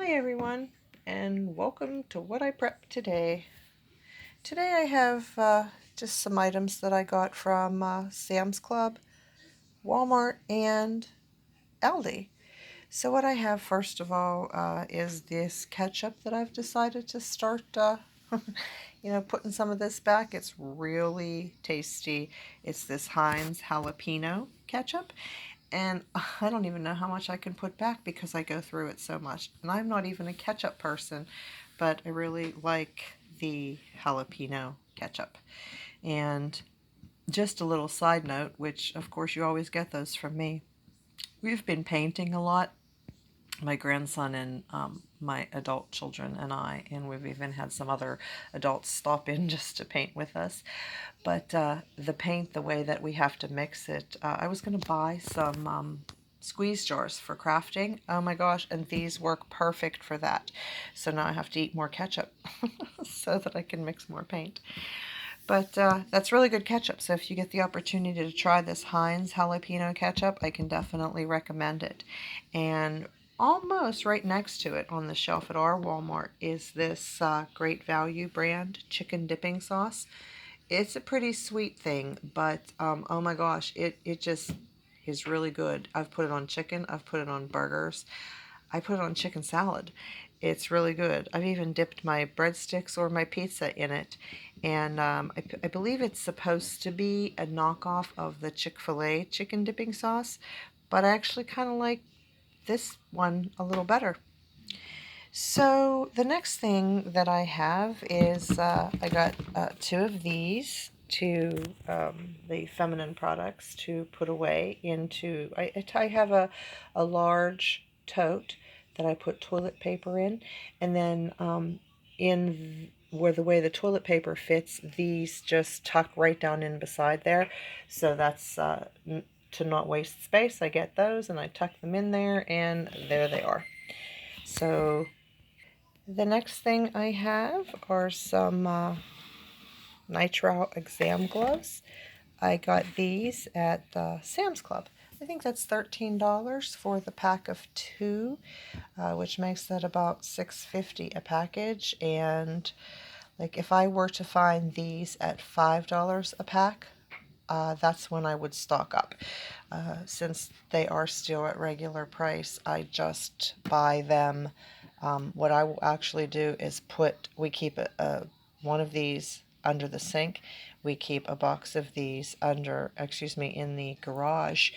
Hi everyone, and welcome to what I prepped today. Today I have just some items that I got from Sam's Club, Walmart, and Aldi. So what I have first of all is this ketchup that I've decided to start, putting some of this back. It's really tasty. It's this Heinz jalapeno ketchup. And I don't even know how much I can put back because I go through it so much. And I'm not even a ketchup person, but I really like the jalapeno ketchup. And just a little side note, which of course you always get those from me. We've been painting a lot, my grandson and my adult children and I, and we've even had some other adults stop in just to paint with us. But the paint, the way that we have to mix it, I was going to buy some squeeze jars for crafting. Oh my gosh, and these work perfect for that. So now I have to eat more ketchup so that I can mix more paint. But that's really good ketchup. So if you get the opportunity to try this Heinz jalapeno ketchup, I can definitely recommend it. And almost right next to it on the shelf at our Walmart is this Great Value brand chicken dipping sauce. It's a pretty sweet thing, but oh my gosh, it just is really good. I've put it on chicken, I've put it on burgers, I put it on chicken salad. It's really good. I've even dipped my breadsticks or my pizza in it. And I believe it's supposed to be a knockoff of the Chick-fil-A chicken dipping sauce, but I actually kind of like this one a little better. So the next thing that I have is I got two of these the feminine products to put away into. I have a large tote that I put toilet paper in, and then where the way the toilet paper fits, these just tuck right down in beside there. So that's to not waste space. I get those and I tuck them in there, and there they are. So the next thing I have are some nitrile exam gloves. I got these at Sam's Club. I think that's $13 for the pack of two, which makes that about $6.50 a package. And like if I were to find these at $5 a pack, that's when I would stock up. Since they are still at regular price, I just buy them. What I will actually do is we keep one of these under the sink. We keep a box of these in the garage.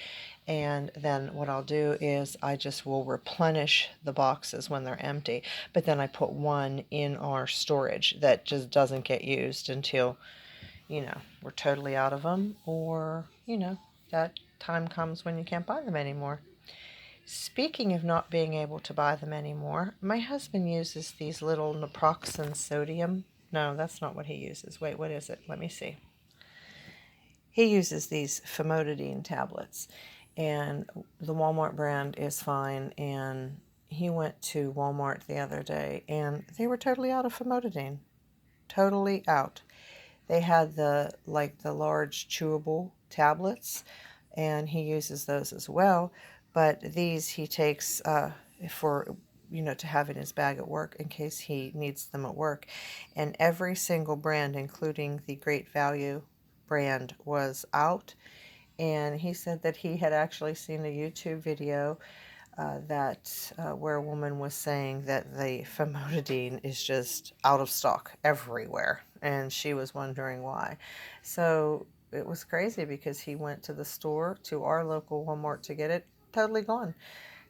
And then what I'll do is I just will replenish the boxes when they're empty. But then I put one in our storage that just doesn't get used until we're totally out of them, or, that time comes when you can't buy them anymore. Speaking of not being able to buy them anymore, my husband uses these little naproxen sodium. No, that's not what he uses. Wait, what is it? Let me see. He uses these famotidine tablets, and the Walmart brand is fine, and he went to Walmart the other day, and they were totally out of famotidine. Totally out. They had the large chewable tablets, and he uses those as well. But these he takes for to have in his bag at work in case he needs them at work. And every single brand, including the Great Value brand, was out. And he said that he had actually seen a YouTube video where a woman was saying that the famotidine is just out of stock everywhere, and she was wondering why. So it was crazy because he went to the store, to our local Walmart, to get it. Totally gone.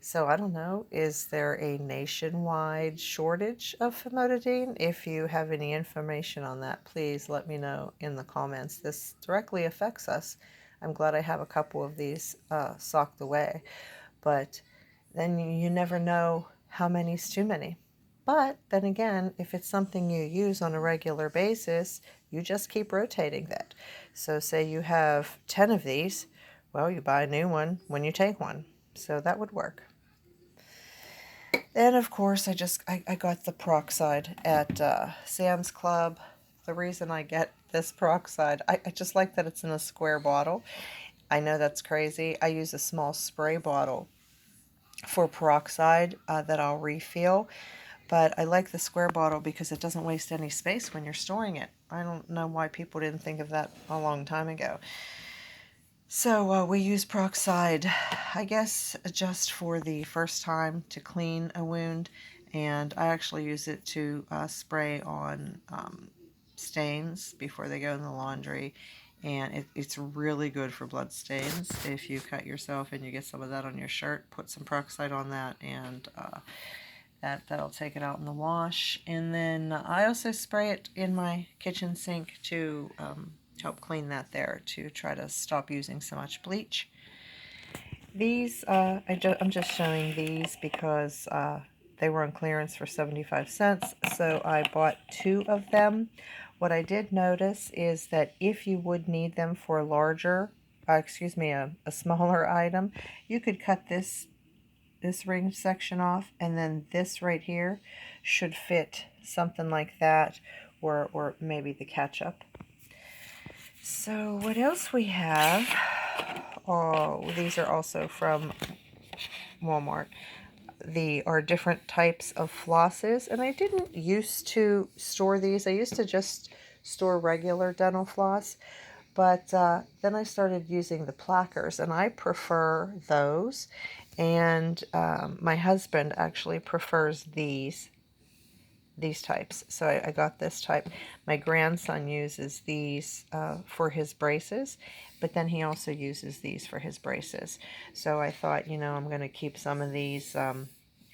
So I don't know, is there a nationwide shortage of famotidine? If you have any information on that, please let me know in the comments. This directly affects us. I'm glad I have a couple of these socked away, but then you never know how many's too many. But then again, if it's something you use on a regular basis, you just keep rotating that. So say you have 10 of these, well, you buy a new one when you take one. So that would work. And of course, I got the peroxide at Sam's Club. The reason I get this peroxide, I just like that it's in a square bottle. I know that's crazy. I use a small spray bottle, for peroxide that I'll refill. But I like the square bottle because it doesn't waste any space when you're storing it. I don't know why people didn't think of that a long time ago. So we use peroxide, I guess, just for the first time to clean a wound, and I actually use it to spray on stains before they go in the laundry, and it's really good for blood stains. If you cut yourself and you get some of that on your shirt, put some peroxide on that, and that'll take it out in the wash. And then I also spray it in my kitchen sink to help clean that there, to try to stop using so much bleach. These, I'm just showing these because they were on clearance for 75 cents, so I bought 2 of them. What I did notice is that if you would need them for a larger, a smaller item, you could cut this ring section off, and then this right here should fit something like that, or maybe the ketchup. So what else we have? Oh, these are also from Walmart. Are different types of flosses, and I didn't used to store these. I used to just store regular dental floss, but then I started using the plackers, and I prefer those. And my husband actually prefers these types. So I got this type. My grandson uses these for his braces, but then he also uses these for his braces. So I thought, I'm going to keep some of these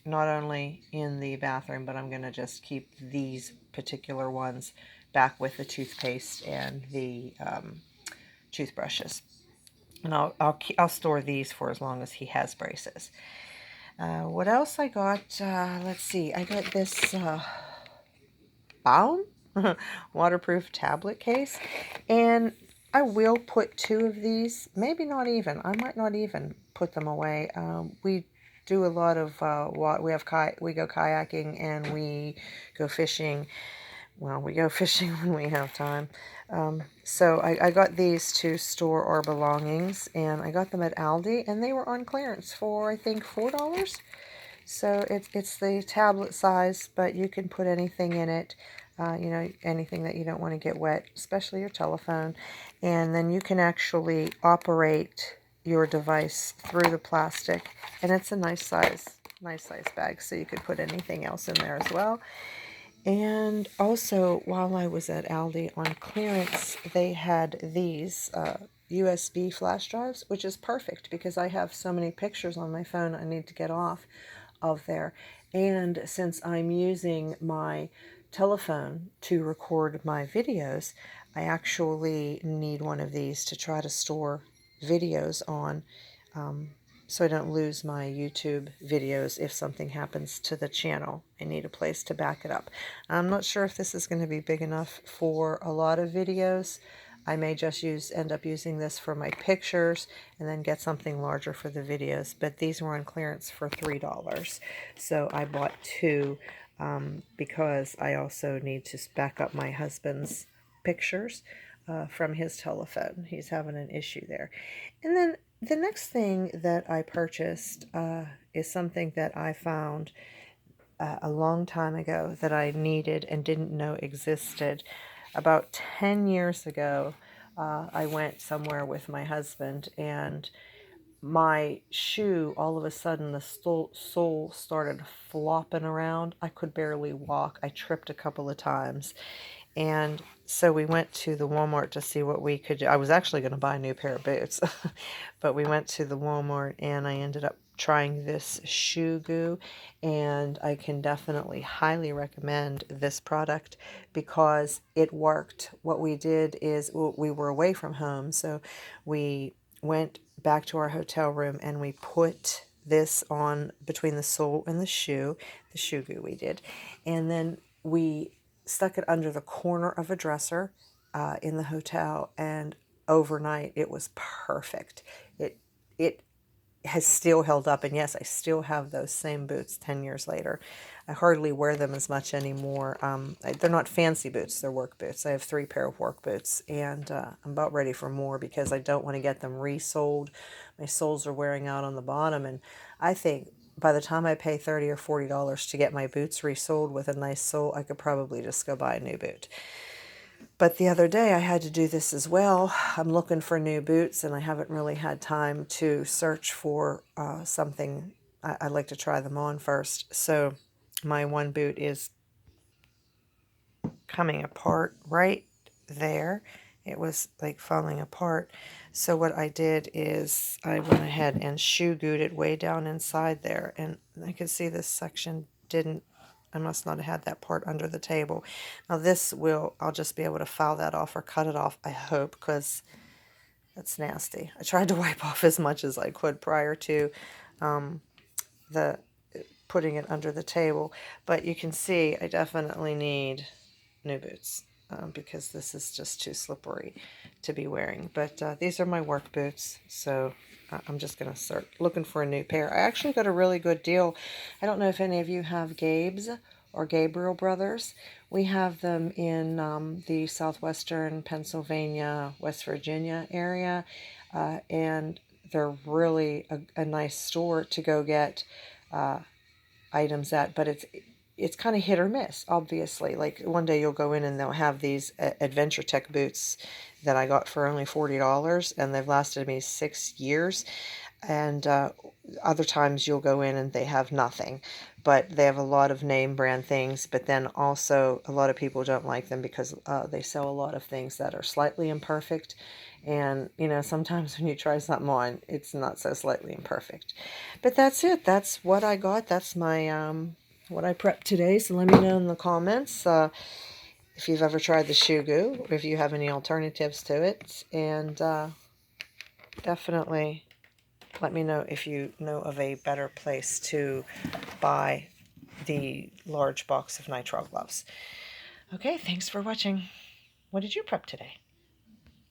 not only in the bathroom, but I'm going to just keep these particular ones back with the toothpaste and the toothbrushes. And I'll store these for as long as he has braces. What else I got? Let's see. I got this Balm waterproof tablet case, and I will put 2 of these. Maybe not even. I might not even put them away. We do a lot of we go kayaking and we go fishing. Well, we go fishing when we have time. So I got these to store our belongings, and I got them at Aldi, and they were on clearance for, I think, $4. So it's the tablet size, but you can put anything in it, anything that you don't want to get wet, especially your telephone. And then you can actually operate your device through the plastic, and it's a nice size bag, so you could put anything else in there as well. And also, while I was at Aldi on clearance, they had these USB flash drives, which is perfect because I have so many pictures on my phone I need to get off of there. And since I'm using my telephone to record my videos, I actually need one of these to try to store videos on, so I don't lose my YouTube videos if something happens to the channel. I need a place to back it up. I'm not sure if this is going to be big enough for a lot of videos. I may just end up using this for my pictures and then get something larger for the videos. But these were on clearance for $3. So I bought 2 because I also need to back up my husband's pictures from his telephone. He's having an issue there. And then the next thing that I purchased is something that I found a long time ago that I needed and didn't know existed. About 10 years ago, I went somewhere with my husband, and my shoe, all of a sudden, the sole started flopping around. I could barely walk. I tripped a couple of times. And so we went to the Walmart to see what we could do. I was actually going to buy a new pair of boots, but we went to the Walmart and I ended up trying this shoe goo, and I can definitely highly recommend this product because it worked. What we did is we were away from home, so we went back to our hotel room and we put this on between the sole and the shoe goo we did, and then we stuck it under the corner of a dresser in the hotel, and overnight it was perfect. It has still held up, and yes, I still have those same boots 10 years later. I hardly wear them as much anymore. They're not fancy boots, they're work boots. I have 3 pair of work boots, and I'm about ready for more because I don't want to get them resoled. My soles are wearing out on the bottom, and I think by the time I pay $30 or $40 to get my boots resoled with a nice sole, I could probably just go buy a new boot. But the other day I had to do this as well. I'm looking for new boots, and I haven't really had time to search for something. I like to try them on first. So my one boot is coming apart right there. It was like falling apart. So what I did is I went ahead and shoe glued it way down inside there. And I could see this section didn't, I must not have had that part under the table. Now this will, I'll just be able to file that off or cut it off, I hope, because that's nasty. I tried to wipe off as much as I could prior to the putting it under the table. But you can see I definitely need new boots because this is just too slippery to be wearing. But these are my work boots, so I'm just going to start looking for a new pair. I actually got a really good deal. I don't know if any of you have Gabe's or Gabriel Brothers. We have them in the southwestern Pennsylvania, West Virginia area, and they're really a nice store to go get items at, but it's kind of hit or miss, obviously. Like one day you'll go in and they'll have these Adventure Tech boots that I got for only $40, and they've lasted me 6 years. And other times you'll go in and they have nothing, but they have a lot of name brand things. But then also a lot of people don't like them because they sell a lot of things that are slightly imperfect. And, you know, sometimes when you try something on, it's not so slightly imperfect. But that's it. That's what I got. That's my what I prepped today. So let me know in the comments if you've ever tried the shoe goo, or if you have any alternatives to it. And definitely let me know if you know of a better place to buy the large box of nitrile gloves. Okay, thanks for watching. What did you prep today?